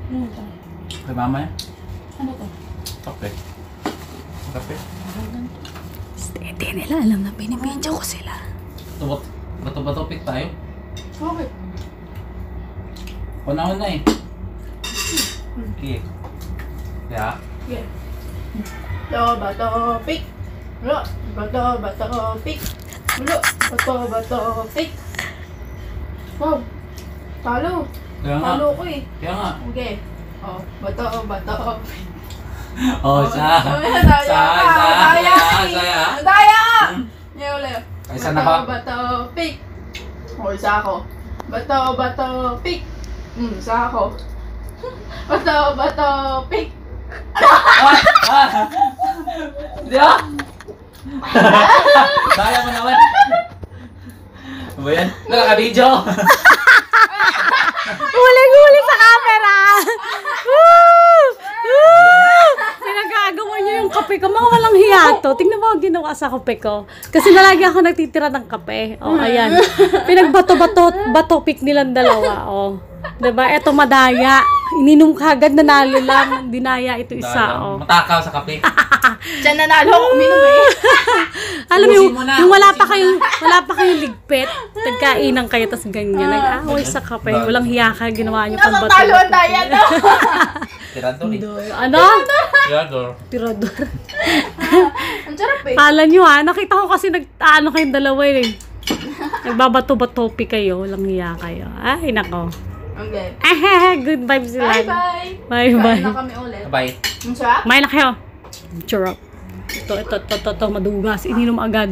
Ano to? Kay mama yan? Ano to? Kape. Kape. Hindi nila alam na binibidyo ko sila. Bato-bato pick tayo. Bakit? Panahon na eh. Okay. Kaya? Yeah. Bato, pick. Wala. Bato, pick. Wala. Bato, pick. Wow. Talo. Kaya nga. Talo ko eh. Kaya nga. Okay. Oh, bato, pick. Oh, sa. Daya. Daya. Ngayon ulit. Ay, saan ako? Bato, pick. O, isa ako. Bato, pick. Isa ako. Bato, pick. Hindi ah! Daya mo naman. Ano ba yan? Nakaka-video. Huli sa camera! Woo! Woo! Pinagagawa niyo yung kape ko. Mga walang hiyato. Tingnan mo ang ginawa sa kape ko. Kasi nalagi ako nagtitira ng kape. O, ayan. Pinagbato-bato pick nilang dalawa. O. Diba? Eto madaya. Ininom kagad, nanalo lang. Dinaya ito isa. O. Matakaw sa kape. Diyan nanalo ako uminom eh. Alam mo, yung wala pa kayong ligpit, nagkainan kayo, tas ganyan, nag-away sa kape, walang hiya ka, ginawa niyo pang bato. Nakatalo ang daya to. Tirador eh. Ano? Tirador. Tirador. Ang sarap eh. Kala nyo ha, nakita ko kasi nag-ano kayong dalawa eh. Nagbabato-batopi kayo, walang hiya kayo. Ay, nako. Okay. Good vibes sila. Bye-bye. Bye-bye. Kain na kami ulit. Bye. Ang sarap. Kumain na kayo. Charot. Ito, madugas. Ininom agad.